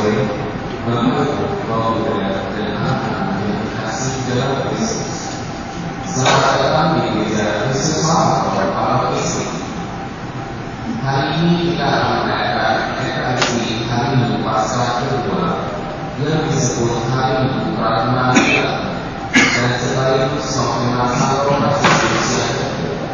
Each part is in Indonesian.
sore mengatur program dan akan mengedukasi dalam bisnis. Selamat datang di gereja Kristus Salvator Palo Isi. Hari ini kita akan merayakan Ekaristi hari Minggu Paskah kedua yang disebut hari Minggu Pradmaria dan sekaligus Novena Salome yang kedua.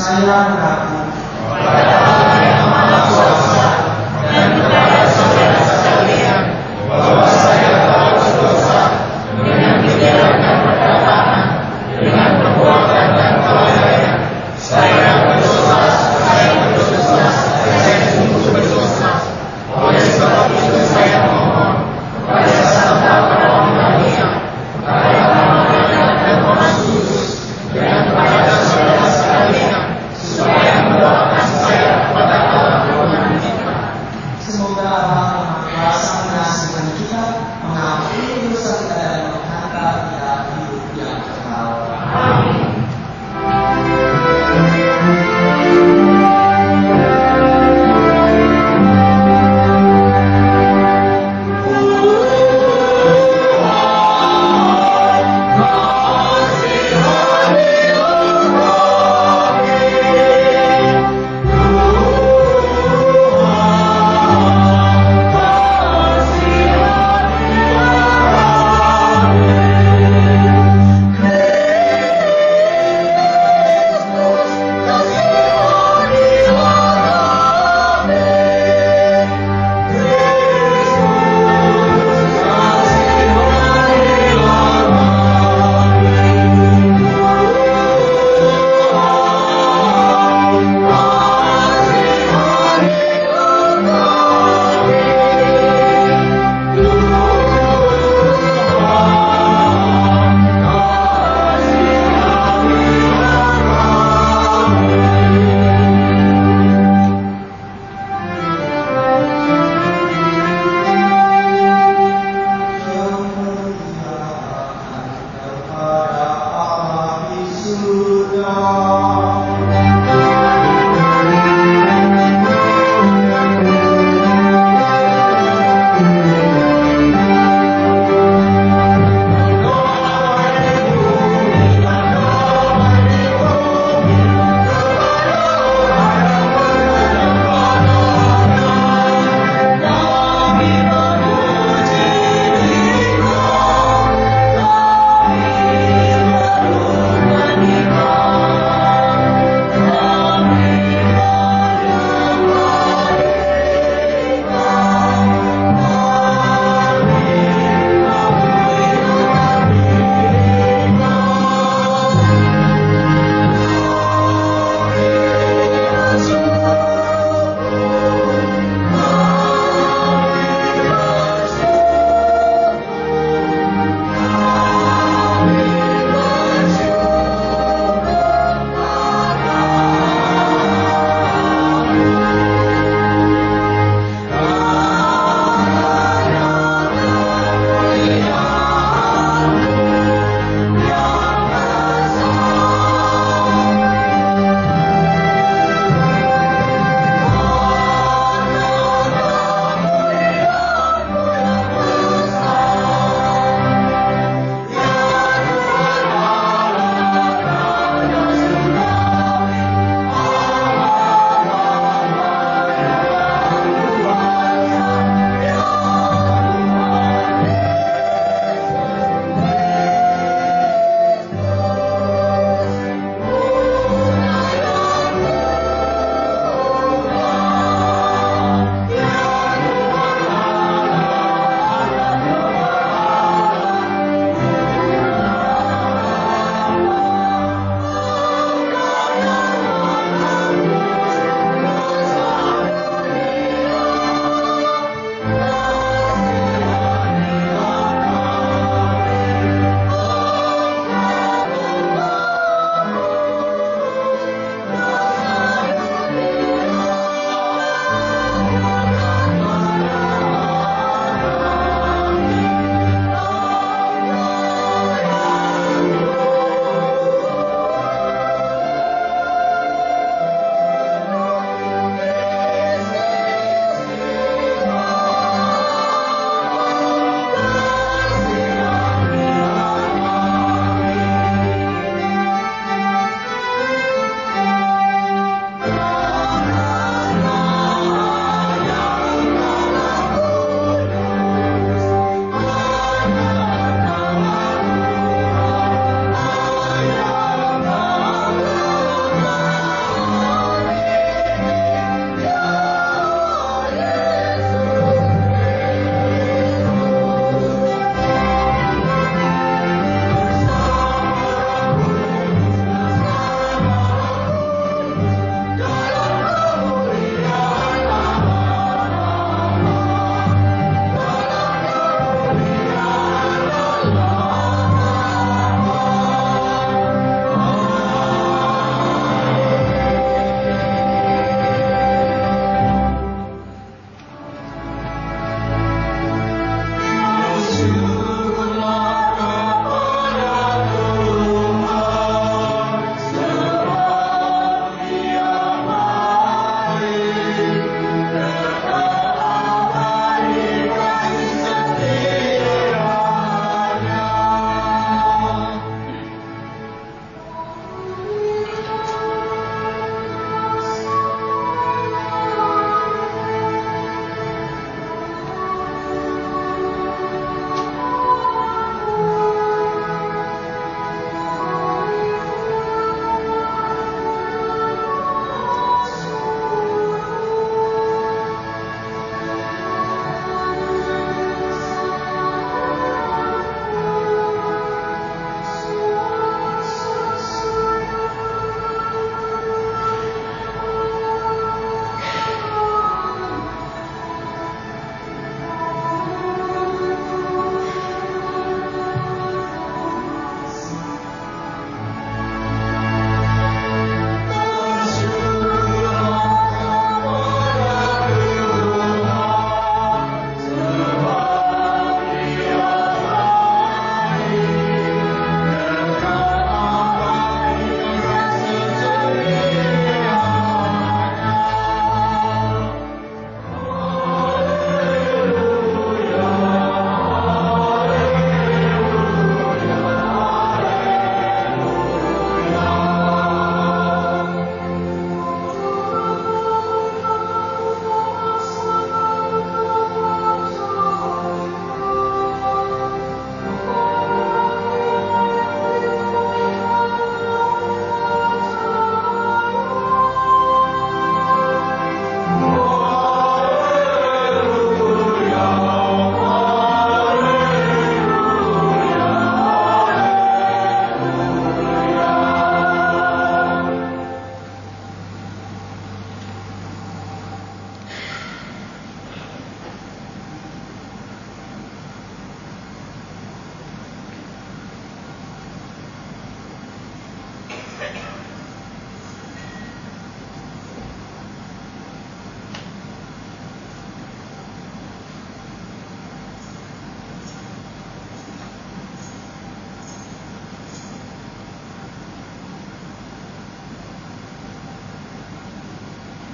Saya mengaku kepada Allah yang Maha Kuasa dan kepada saudara sekalian bahwa saya telah berdosa dengan pikiran dan perkataan, dengan perbuatan dan kelalaian. Saya berdosa, saya sungguh berdosa. Oleh sebab itu saya mohon kepada Santa Maria, kepada Maria dan Roh Kudus, dan kepada saudara sekalian supaya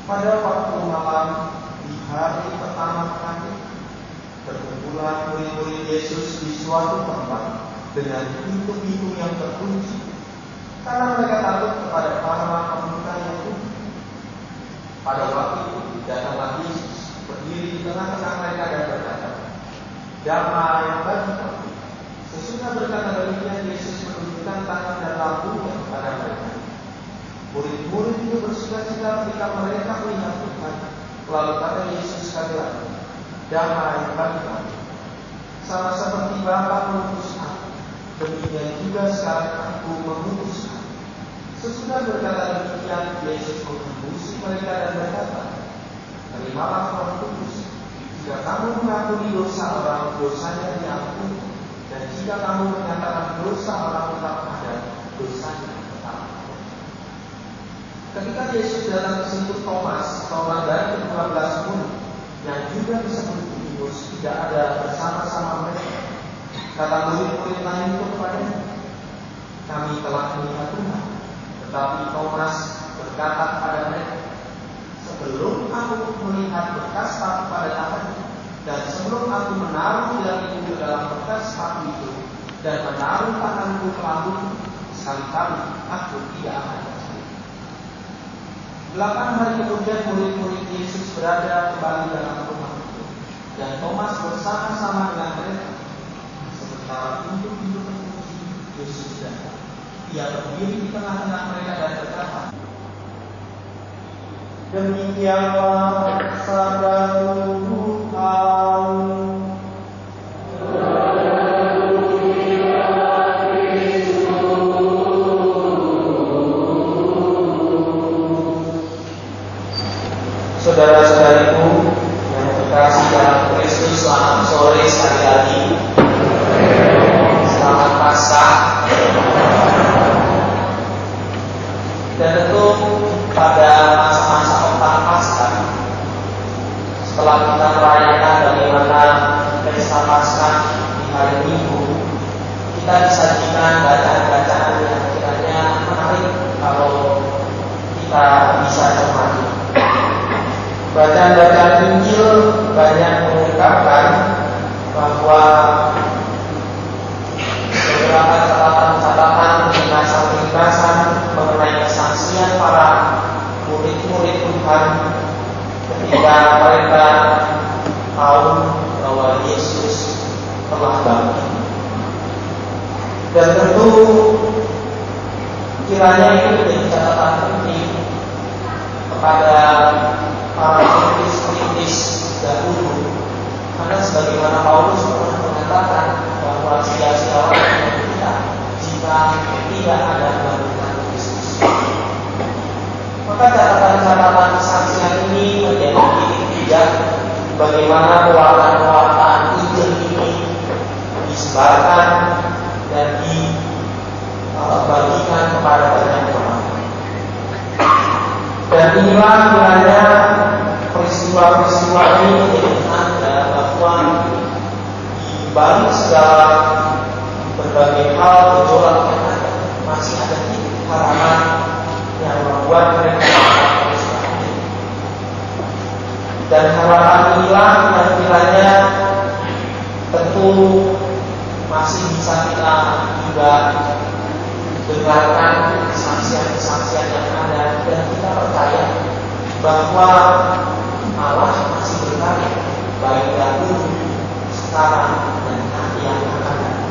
Pada waktu malam di hari pertama pekan, berkumpulan murid-murid Yesus di suatu tempat dengan pintu-pintu yang terkunci, karena mereka takut kepada para pemuka Yahudi. Pada waktu itu datanglah Yesus berdiri di tengah-tengah mereka dan berkata, "Damai bagi kamu." Sesudah berkata demikian, Yesus menunjukkan tangan dan lambungnya kepada mereka. Murid-murid itu bersuka-cita ketika mereka melihat Tuhan. Lalu kata Yesus sekali lagi, "Damai bagi kamu. Sama seperti Bapa mengutus aku, demikian juga sekarang aku mengutus kamu." Sesudah berkata demikian, Yesus mengembusi mereka dan berkata, "Terimalah Roh Kudus. Jika kamu mengakui dosa orang, dosanya diampuni. Dan jika kamu menyatakan dosa orang tetap ada, dosanya tetap ada." Ketika Yesus datang ke situ, Thomas dari ke-12 murid yang juga disebut Didimus tidak ada bersama-sama mereka. Kata murid-murid lain itu kepadanya, "Kami telah melihat Tuhan." Tetapi Thomas berkata kepada mereka, "Sebelum aku melihat bekas paku pada tangannya, dan sebelum aku menaruh jariku ke dalam bekas paku itu, dan menaruh tanganku ke lambungku, sekali-kali aku tidak akan percaya." 8 hari kemudian murid-murid Yesus berada kembali dalam rumah itu, dan Thomas bersama-sama dengan mereka. Sementara pintu-pintu terkunci, Yesus datang. Ia berdiri di tengah-tengah mereka dan berkata, "Demikianlah sabda Tuhan." Saudara-saudariku yang terkasih dalam Kristus, selamat sore sekali lagi. Selamat Paskah. Dan tentu pada masa-masa petang Paskah, setelah kita merayakan bagaimana pesta Paskah di hari Minggu, kita disajikan bacaan-bacaan yang kiranya menarik kalau kita bisa cermati. Bacaan-bacaan Injil banyak mengungkapkan bahwa beberapa catatan-catatan ringkasan mengenai kesaksian para murid-murid Tuhan ketika mereka tahu bahwa Yesus telah bangkit. Dan tentu kiranya itu menjadi catatan penting kepada para perintis dahulu, karena sebagaimana Paulus pernah mengatakan bahwa sia-sia orang kita jika tidak ada kebangkitan Kristus. Maka catatan-catatan kesaksian ini menjadi titik pijak bagaimana pewartaan Injil ini disebarkan dan dibagikan kepada banyak orang. Dan inilah kiranya peristiwa-peristiwa ini menjadi tanda bahwa di balik segala berbagai hal gejolak yang ada, masih ada titik harapan yang membuat mereka terus bangkit. Dan harapan inilah yang kiranya tentu masih bisa kita juga dengarkan kesaksian-kesaksian yang ada, dan kita percaya bahwa Allah masih berkarya baik dahulu, sekarang, dan nanti yang akan datang.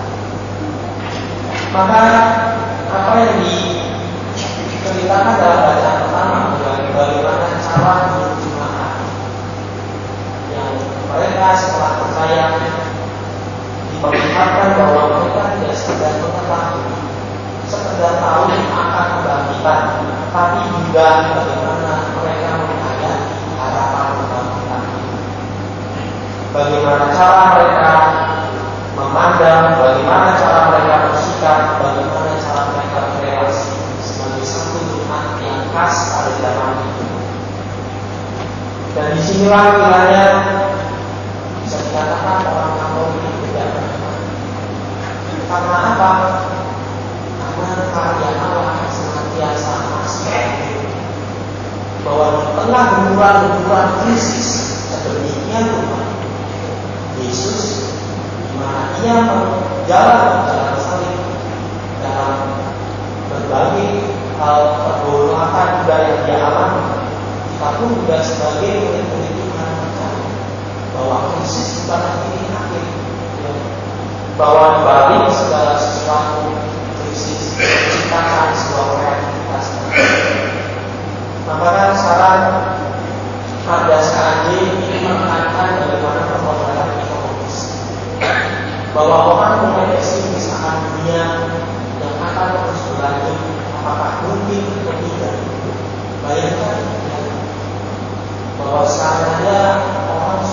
Maka apa yang diceritakan dalam bacaan pertama bagaimana cara menunjukkan yang mereka setelah percaya diperlihatkan bahwa mereka tidak sekedar mengetahui, sekedar tahu akan kebangkitan, tapi juga bagaimana mereka menghayati harapan kebangkitan. Bagaimana cara mereka memandang, bagaimana cara mereka bersikap, bagaimana cara mereka berrelasi sebagai satu umat yang khas pada zaman itu. Dan disinilah kiranya bisa dikatakan orang Katolik itu tidak berkata. Karena apa? Karena karya Allah senantiasa masih bahwa di tengah benturan-benturan krisis sedemikian rupa. Yesus di mana Ia jalan salib dalam berbagai hal pergolakan juga yang Dia alami, kita pun juga sebagai murid-murid Tuhan percaya bahwa krisis bukan akhir, bahwa balik segala sesuatu krisis menciptakan sebuah kreativitas. Maka kan saran ada SKJ ini menekankan bagaimana perkembangan ekonomis, bahwa orang mulai pesimis akan dunia yang akan terus berlanjut, apakah mungkin atau tidak. Bayangkan bahwa sekarang ada orang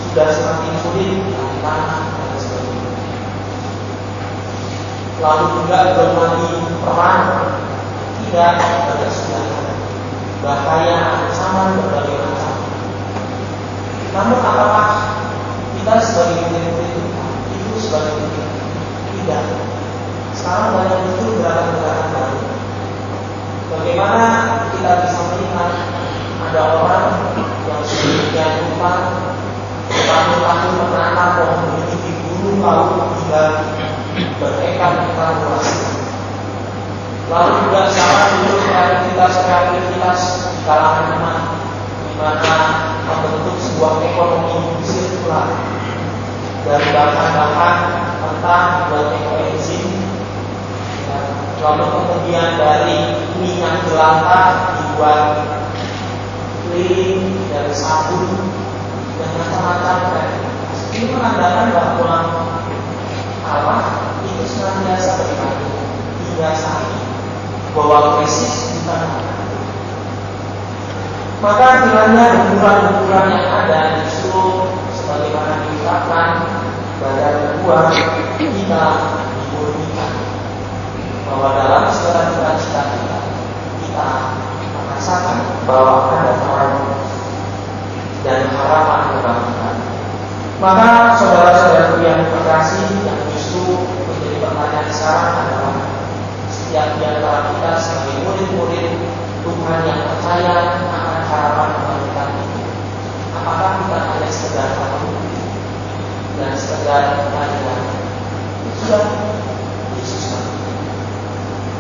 sudah semakin sulit mencari tanah dan sebagainya. Lalu juga belum lagi perang, tidak ada sudah bahaya ancaman berbagai macam. Namun apakah kita sebagai murid-murid itu sebagai murid? Tidak. Sekarang banyak muncul gerakan-gerakan baru. Bagaimana kita bisa melihat ada orang yang sedemikian rupa tahun-tahun menanam pohon benih di gunung lalu hingga berekar-ekar luas. Lalu juga sekarang muncul kreativitas di kalangan umat, di mana membentuk sebuah ekonomi sirkular dari bahan-bahan mentah dibuat ekoenzim, lalu kemudian dari minyak jelantah dibuat lilin dari sabun dan macam-macam kreativitas. Ini menandakan bahwa Allah itu senantiasa berkati hingga saat ini, bahwa krisis bukan maka kiranya benturan-benturan yang ada justru sebagaimana diucapkan pada kedua kita dimurnikan, bahwa dalam segala cita-cita kita merasakan bahwa ada terang dan harapan kebangkitan. Maka saudara-saudara yang terkasih, yang justru menjadi pertanyaan sekarang adalah setiap di antara kita sebagai murid-murid Tuhan yang percaya akan harapan kebangkitan itu, apakah kita hanya sekedar tahu dan sekedar mengajar sudah Yesus mati,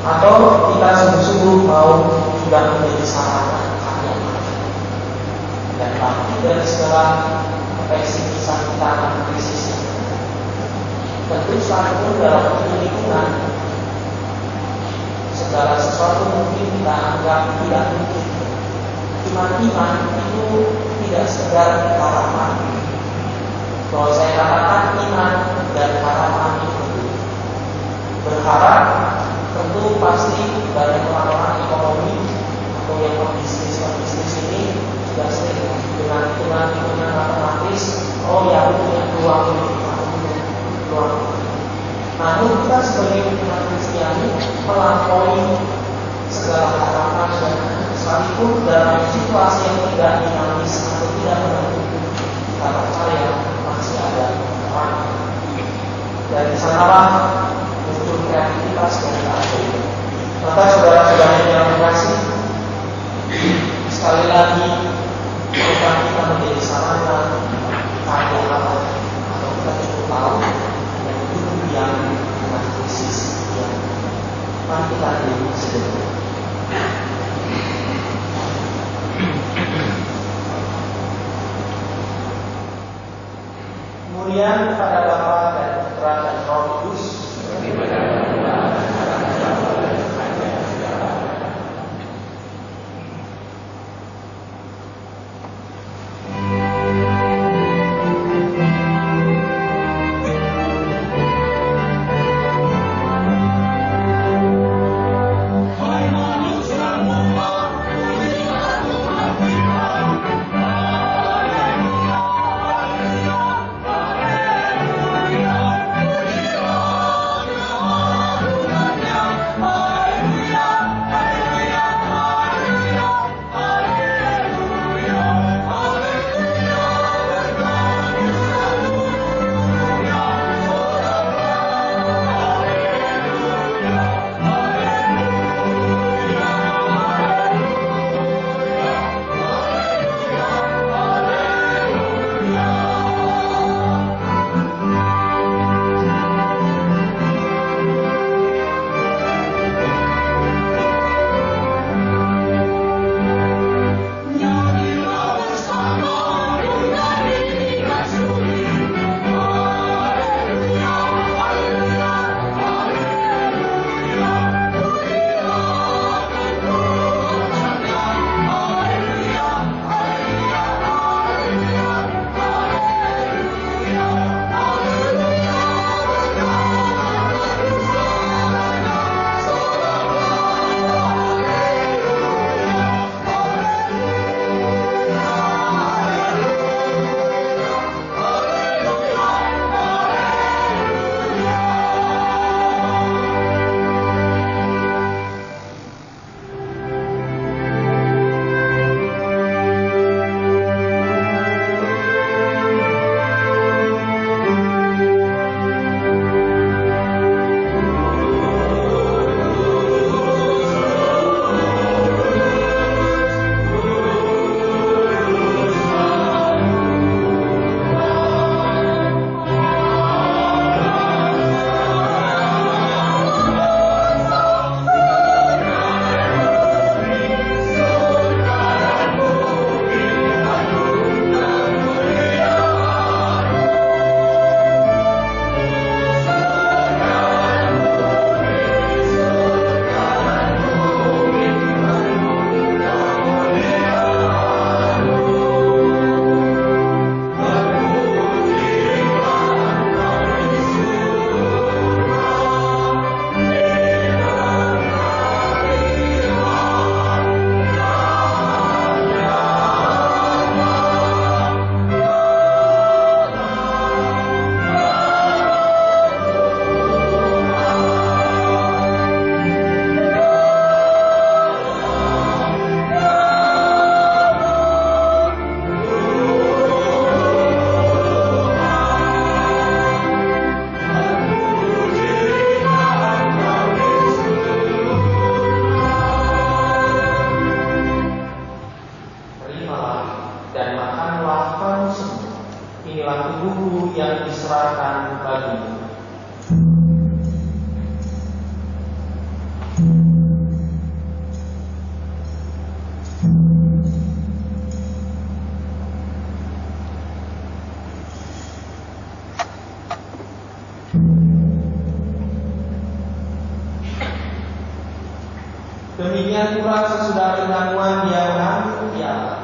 atau kita sungguh-sungguh mau juga menjadi sarana karya dan bangkit dari segala pesimisme kita akan krisis yang tentu selalu dalam lingkungan segala sesuatu mungkin kita anggap tidak mungkin. Iman itu tidak sekedar harapan. Kalau saya katakan iman dan harapan itu berharap, tentu pasti banyak orang-orang ekonomi atau yang pebisnis ini sudah sering dengan hitungan matematis. Oh ya, punya peluang peluang. Namun kita sebagai umat Kristiani melampaui segala harapan dan sekalipun dalam situasi yang tidak dinamis atau tidak menentu, kita percaya masih ada orang. Dari sanalah muncul kreativitas dan keajaiban. Maka saudara-saudara yang terkasih, sekali lagi bukan kita menjadi sarana karya Allah, atau kita cukup tahu dan itu yang dengan krisis yang mari kita beri sedekah. Kemudian kepada Bapa dan Putra dan Roh Kudus. Demikian pula sesudah perjamuan dia mengambil piala.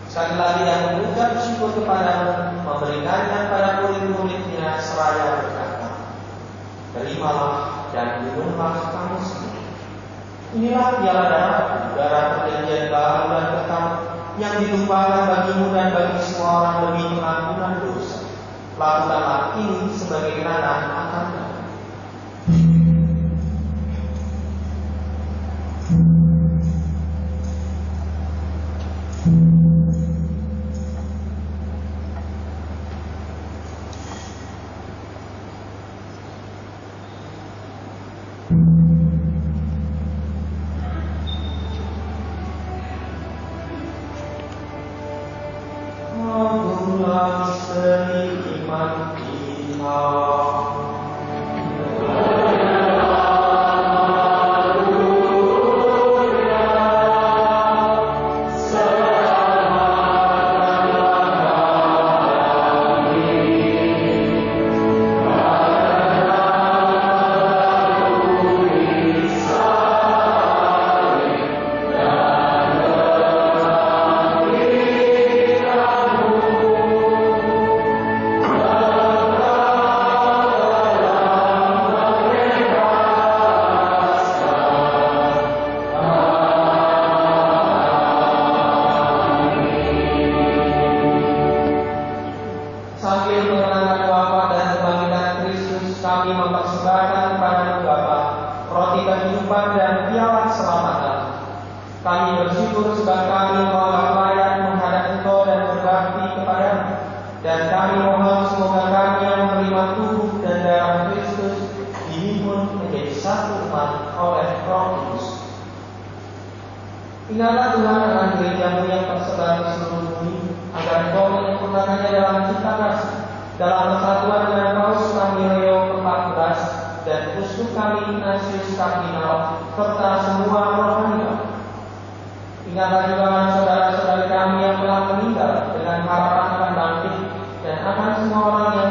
Sekali lagi dia mengucap syukur kepadamu, memberikannya pada murid-muridnya seraya berkata, terimalah dan minumlah kamu semua. Inilah piala darah perjanjian baru dan kekal yang ditumpahkan bagimu dan bagi semua orang demi pengampunan dosa. Lakukanlah ini sebagai kenangan akan kami. Agunglah seni iman kita. Sambil mengenangkan wafat dan kebangkitan Kristus, kami mempersembahkan kepada Bapa roti kehidupan dan piala keselamatan. Kami bersyukur sebab kami menolak layak menghadap Engkau dan berbakti kepadamu. Dan kami mohon semoga kami yang menerima tubuh dan darah Kristus dihimpun menjadi satu umat oleh Roh Kudus. Ingatlah Tuhan akan gereja-Mu yang tersebar di seluruh bumi, agar Engkau menyempurnakannya dalam cinta kasih, dalam persatuan dengan Paus kami Leo ke-14 dan uskup kami Ignatius Kardinal serta semua rohaniawan. Ingatlah juga saudara-saudari kami yang telah meninggal dengan harapan akan bangkit dan akan semua orang yang